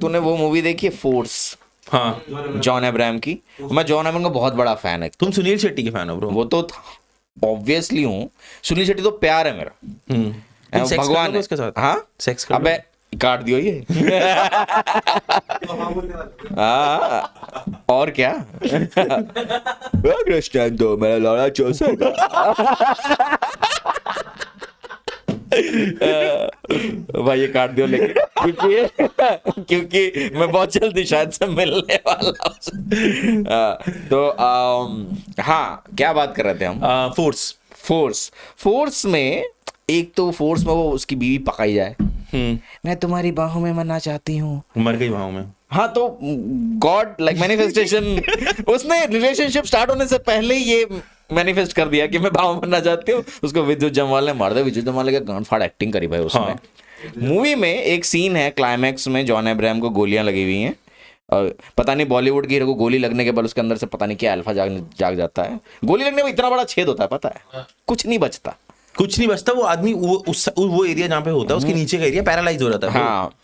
तूने वो मूवी देखी है फोर्स, हाँ जॉन अब्राहम की? मैं जॉन अब्राहम का बहुत बड़ा फैन है। तुम सुनील शेट्टी के फैन हो ब्रो? वो तो ऑब्वियसली हूँ, सुनील शेट्टी तो प्यार है मेरा, तुम सेक्स भगवान कर है। उसके साथ? हाँ सेक्स कर अबे काट दियो ये। हाँ और क्या। क्रिस्टियन तो मेरा लौड़ा चौसठ। भाई ये काट दियो लेकिन, क्योंकि मैं बहुत जल्दी शायद से मिलने वाला हूँ। हाँ क्या बात कर रहे थे हम? फोर्स। फोर्स में एक तो फोर्स में वो उसकी बीवी पकाई जाए, मैं तुम्हारी बाहों में मरना चाहती हूँ, मर गई वहां में। हाँ तो गॉड लाइक मैनिफेस्टेशन, उसने रिलेशनशिप स्टार्ट होने से पहले ही ये मैनिफेस्ट कर दिया कि मैं बाहों में मरना चाहती हूँ। उसको विद्युत जम्वाल ने मार दिया। विद्युत जम्वाल के गांड फाड़ एक्टिंग करी भाई उसमें। हाँ। मूवी में एक सीन है क्लाइमैक्स में, जॉन अब्राहम को गोलियां लगी हुई हैं और पता नहीं बॉलीवुड की हीरो को गोली लगने के बाद उसके अंदर से पता नहीं क्या अल्फा जाग जाता है। गोली लगने में इतना बड़ा छेद होता है पता है, कुछ नहीं बचता। कुछ नहीं बचता। वो आदमी वो एरिया जहाँ पे होता है उसके नीचे का एरिया पैरालाइज हो जाता है। हाँ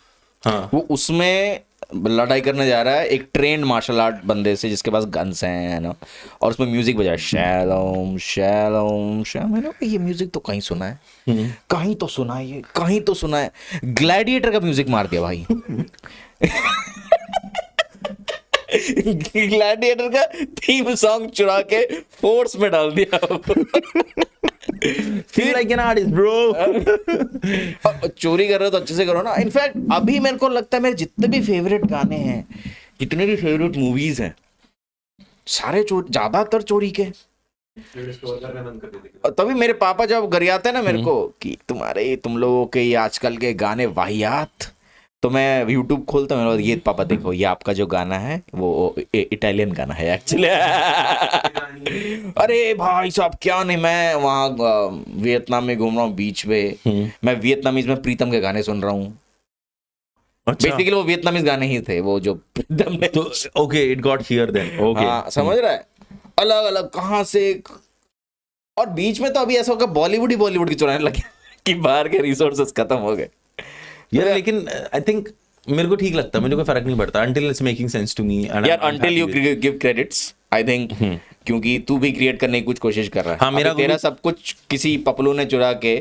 हाँ वो उसमें लड़ाई करने जा रहा है एक ट्रेंड मार्शल आर्ट बंदे से जिसके पास गन्स हैं ना, और उसमें म्यूजिक बजा शैलोम शैलोम शैलोम। मैंने कहा, ये म्यूजिक तो कहीं सुना है, कहीं तो सुना है, ये कहीं तो सुना है। ग्लैडिएटर का म्यूजिक मार दिया भाई। ग्लैडिएटर का थीम सॉन्ग चुरा के फोर्स में डाल दिया। Feel like an artist bro. चोरी कर रहे हो तो अच्छे से करो ना। इनफैक्ट अभी मेरे को लगता है मेरे जितने भी फेवरेट गाने हैं, जितने भी फेवरेट मूवीज हैं, सारे ज्यादातर चोरी के। तभी मेरे पापा जब गरियाते हैं ना मेरे को कि तुम लोगों के ये आजकल के गाने वाहियात, तो मैं यूट्यूब खोलता हूँ, ये पापा देखो ये आपका जो गाना है वो इटालियन गाना है एक्चुअली। अरे भाई साहब क्या नहीं, मैं वहाँ वियतनाम में घूम रहा हूँ बीच पे, मैं वियतनामीज में प्रीतम के गाने सुन रहा हूँ। अच्छा बेसिकली वो वियतनामीज गाने ही थे वो जो प्रीतम ने। तो okay it got here then. Okay हाँ समझ रहा है, अलग अलग कहाँ से। और बीच में तो अभी ऐसा होगा बॉलीवुड की चुराने लगे कि बाहर के रिसोर्सेस खत्म हो गए यार। लेकिन आई थिंक मेरे को ठीक लगता है, मुझे कोई फर्क नहीं पड़ता until it's making sense to me and यार I'm until happy you with it. give credits I think, क्योंकि तू भी क्रिएट करने की कुछ कोशिश कर रहा है। हाँ, मेरा अभी तेरा भी- सब कुछ किसी पपलू ने चुरा के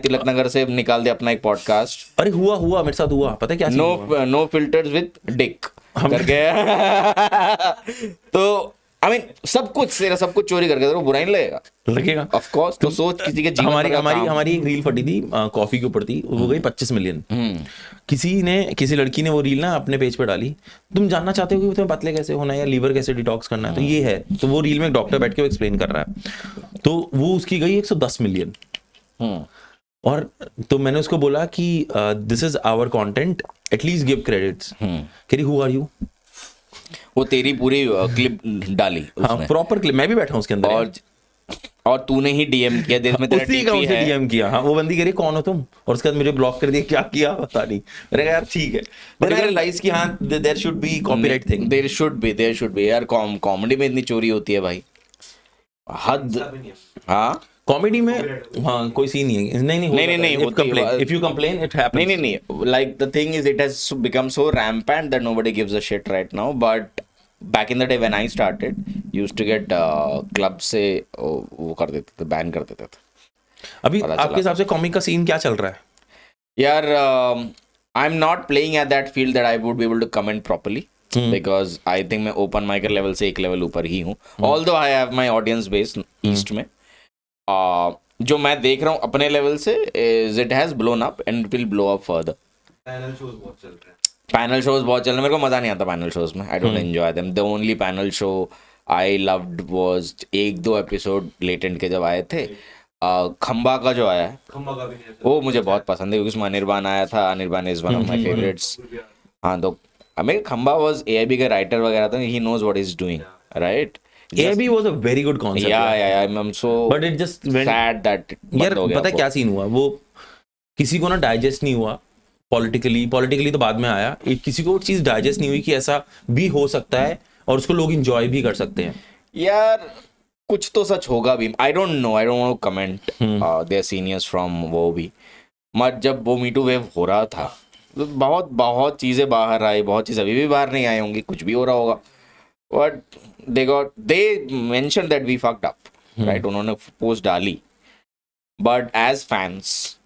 तिलक नगर से निकाल दिया अपना एक पॉडकास्ट, अरे हुआ मेरे साथ हुआ, पता है क्या scene हुआ? नो फिल्टर्स विद डिक करके। तो आई मीन सब कुछ तेरा सब कुछ चोरी करके तेरे को बुरा नहीं लगेगा? लगेगा ऑफ कोर्स। तो सोच किसी के जीवन हमारी भर का हमारी काम। हमारी एक रील फटी थी कॉफी के ऊपर थी, वो गई 25 मिलियन। किसी लड़की ने वो रील ना अपने पेज पे डाली, तुम जानना चाहते हो कि तुम्हें पतले कैसे होना है या लीवर कैसे डिटॉक्स करना है, तो ये है। तो वो रील में एक डॉक्टर बैठ के वो एक्सप्लेन कर रहा है, तो वो उसकी गई 110 मिलियन। और तो मैंने उसको बोला कि this is our content, at least give credits. कह रही हु आर यू? वो तेरी पूरी क्लिप डाली हाँ उसने, प्रॉपर क्लिप, मैं भी बैठा हूँ उसके अंदर और तूने ही डीएम किया, देश में तेरा उसी का टीपी मुझे है। डीएम किया। हाँ वो बंदी कह रही कौन हो तुम, और उसके बाद मुझे ब्लॉक कर दिया, क्या किया पता नहीं। मैंने कहा यार ठीक है, बट आई रियलाइज कि हाँ there should be copyright thing. There should be यार। कॉमेडी में इतनी चोरी होती है भाई, हद। हाँ कॉमेडी में हाँ कोई सीन नहीं है। नहीं if you complain it happens. नहीं like the thing is it has become so rampant that nobody gives a shit right now, but back in the day when I started used to get club से वो कर देते थे, ban कर देते थे। अभी आपके हिसाब से कॉमिक का सीन क्या चल रहा है यार? I'm not playing at that field that I would be able to comment properly because I think मैं open micer level से एक level ऊपर ही हूँ, although I have my audience base east में। जो मैं देख रहा हूँ अपने लेवल से is it has blown up and it will blow up further। Panel shows बहुत चल रहे हैं, मेरे को मजा नहीं आता पैनल शोज में। I don't enjoy them. The only panel show I loved was 1-2 episode latent के जब आए थे। खंबा का जो आया है वो मुझे बहुत पसंद है क्योंकि उसमें अनिर्बान आया था। Anirban is one of my favourites. हाँ तो मेरे खंबा वाज एआईबी का राइटर वगैरह था, he knows what is doing right. AB was a very good concept. I'm so But it just went sad that यार पता क्या सीन हुआ, वो किसी को ना डाइजेस्ट नहीं हुआ पॉलिटिकली तो बाद में आया। किसी को वो चीज डाइजेस्ट नहीं हुई कि ऐसा भी हो सकता है और उसको लोग इंजॉय भी कर सकते हैं। यार कुछ तो सच होगा भी। I don't know, I don't want to comment their seniors from वो भी। मत जब वो मीटू वेव हो रहा था बहुत बहुत चीजें बाहर आई, बहुत चीजें अभी भी बाहर नहीं आई होंगी, कुछ भी हो रहा होगा, but they mention that we fucked up, right, उन्होंने पोस्ट डाली, बट एज फैंस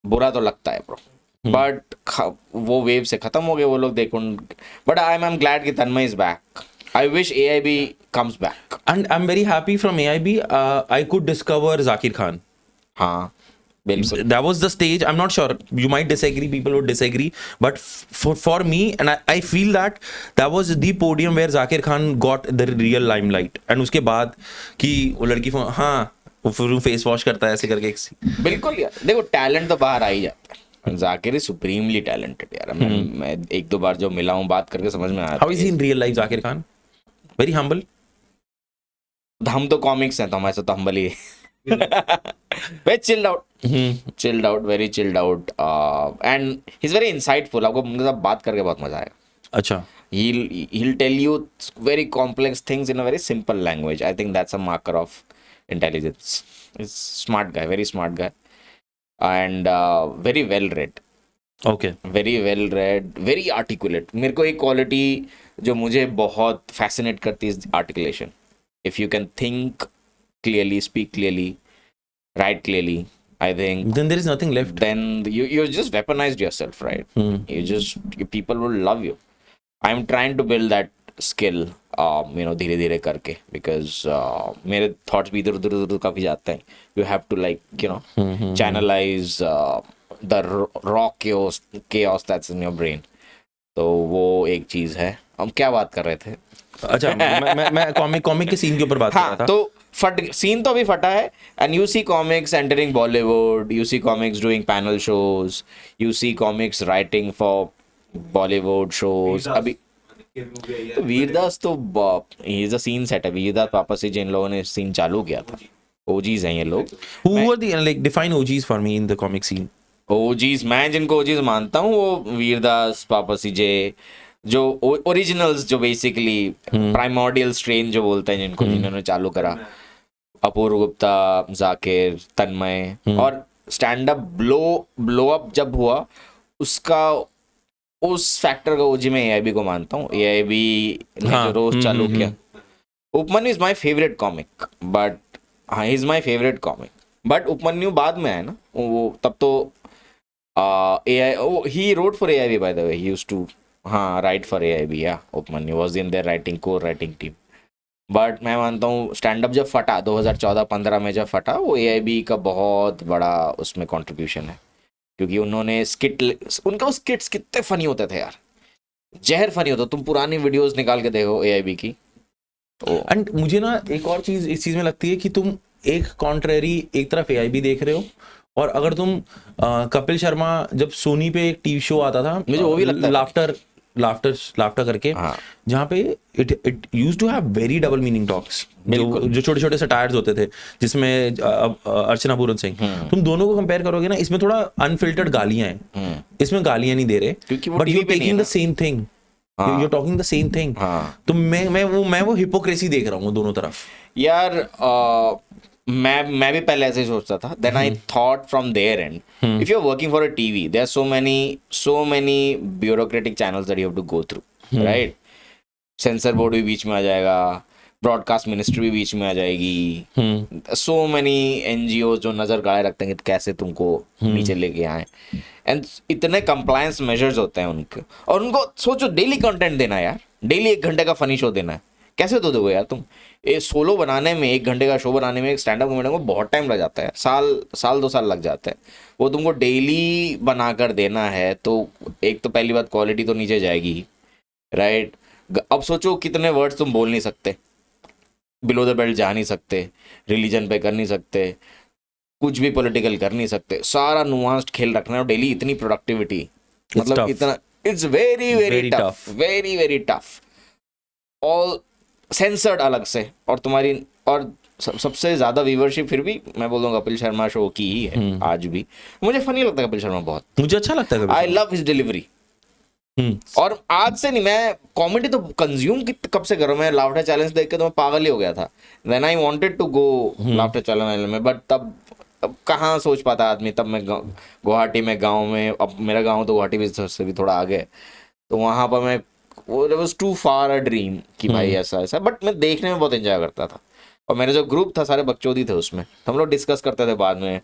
बुरा तो लगता है ब्रो, बट वो वेव से खत्म हो गए वो लोग, देखो, बट आई एम ग्लैड कि Tanmay is back, I wish AIB comes back. And I'm very happy from AIB. I could discover Zakir Khan. हाँ बिल्कुल, That was the stage. I'm not sure. You might disagree. People would disagree. But for me, and I feel that was the podium where Zakir Khan got the real limelight. And उसके बाद कि वो लड़की हाँ वो फिर face wash करता है ऐसे करके एक बिल्कुल यार, देखो टैलेंट तो बाहर आ ही जाता है, जाकिर इज सुप्रीमली टैलेंटेड यार, मैं एक दो बार जो मिला हूँ बात करके समझ में आया। How is he in real life, Zakir Khan? Very humble. हम तो कॉमिक्स हैं तो हम ऐसा तो humble he very chilled out, very chilled out, and he's very insightful, आपको उनके साथ बात करके बहुत मजा आएगा। अच्छा, he'll tell you very complex things in a very simple language. I think that's a marker of intelligence. He's smart guy, very smart guy, and very well read. okay. Very well read, very articulate. मेरे को एक quality जो मुझे बहुत fascinate करती है, articulation. If you can think clearly, speak clearly, right clearly, I think Then there is nothing left. then you just weaponized yourself, right? People will love you. I'm trying to build that skill, धीरे धीरे करके, because मेरे thoughts भी इधर उधर काफी जाते हैं। You have to channelize the raw chaos that's in your brain. तो वो एक चीज है। हम क्या बात कर रहे थे? अच्छा, मैं कॉमिक के सीन के ऊपर बात कर रहा था। तो सीन तो अभी फटा है, and you see comics entering Bollywood, you see comics doing panel shows, you see comics writing for Bollywood shows. अभी तो वीरदास तो ही इज अ सीन सेट है। वीरदास वापस से जिन लोगों ने सीन चालू किया था, ओजीज हैं ये लोग। Who were the define OGs for me in the comic scene? OGs, मैं जिनको ओजीज मानता हूँ वो वीरदास, पापा सीजे, जो ओरिजिनल्स, जो बेसिकली प्राइमोर्डियल स्ट्रेन जो बोलते हैं जिनको, जिन्होंने चालू करा, अपूर्व गुप्ता, जाकिर, तन्मय। और स्टैंड अप ब्लो अप जब हुआ, उसका उस फैक्टर का ओजी में AIB को मानता हूँ। AIB ने जो रोज चालू किया। Upamanyu is my favourite comic, but हाँ is my favourite comic, but Upamanyu बाद में आया ना वो, तब तो he wrote for AIB, by the way. He used to write for AIB. Yeah, Upmanyu was in their core writing team. But मैं मानता हूँ स्टैंड अप जब फटा 2014-15 में जब फटा, वो AIB का बहुत बड़ा उसमें कंट्रीब्यूशन है, क्योंकि उन्होंने उनका वो स्किट्स कितने फनी होते थे यार, जहर फनी होता। तुम पुरानी वीडियोस निकाल के देखो AIB की। एंड मुझे ना एक और चीज इस चीज में लगती है कि तुम एक कॉन्ट्रेरी, एक तरफ AIB देख रहे हो, और अगर तुम कपिल शर्मा, जब सोनी पे एक टीवी शो आता था, मुझे वो भी लगता है लाफ्टर करके, जहाँ पे it used to have very double meaning talks, जो छोटे छोटे सटायर्स होते थे, जिसमें अर्चना पूरन सिंह, तुम दोनों को कंपेयर करोगे ना, इसमें थोड़ा अनफिल्टर्ड गालियां हैं, इसमें गालियां नहीं दे रहे, but you taking the same thing, you are talking the same thing. तो मैं वो हिपोक्रेसी देख रहा हूँ दोनों तरफ यार। मैं भी पहले ऐसे ही सोचता था, then I thought from there end, if you are working for a TV, there are so many bureaucratic channels that you have to go through, right? Censor board भी बीच में आ जाएगा, ब्रॉडकास्ट मिनिस्ट्री भी बीच में आ जाएगी, सो मेनी NGO जो नजर गाड़े रखते हैं कि कैसे तुमको नीचे लेके आए, एंड इतने कंप्लायंस मेजर्स होते हैं उनके, और उनको सोचो डेली कंटेंट देना है यार, डेली 1 घंटे का फनी शो देना है, कैसे तो दोगे यार तुम? ये सोलो बनाने में, 1 घंटे का शो बनाने में, एक स्टैंड अप कॉमेडी को बहुत टाइम लग जाता है, साल 2 साल लग जाते हैं। वो तुमको डेली बनाकर देना है, तो एक तो पहली बात क्वालिटी तो नीचे जाएगी, राइट? अब सोचो कितने वर्ड्स तुम बोल नहीं सकते, बिलो द बेल्ट जा नहीं सकते, रिलीजन पे कर नहीं सकते, कुछ भी पॉलिटिकल कर नहीं सकते, सारा नुआंस्ड खेल रखना है, डेली इतनी प्रोडक्टिविटी, मतलब इतना, it's very very tough, very very tough, all censored अलग से, और तुम्हारी, और सबसे ज्यादा व्यूवरशिप फिर भी मैं बोल दूंगा कपिल शर्मा शो की ही है आज भी। मुझे फनी लगता है कपिल शर्मा बहुत, मुझे अच्छा लगता है, आई लव हिज डिलीवरी। और आज से नहीं, मैं कॉमेडी तो कंज्यूम कब से कर रहा हूँ, मैं लाफ्टर चैलेंज देख के तो मैं पागल ही हो गया था, then I wanted to go laughter challenge में, बट तब अब कहाँ सोच पाता आदमी, तब मैं गुवाहाटी में गांव में, अब मेरा गांव तो गुवाहाटी से भी थोड़ा आगे है, तो वहाँ पर मैं, वो was too far a dream कि भाई ऐसा ऐसा, बट मैं देखने में बहुत एंजॉय करता था। और मेरा जो ग्रुप था सारे बकचोदी थे उसमें, तो हम लोग डिस्कस करते थे बाद में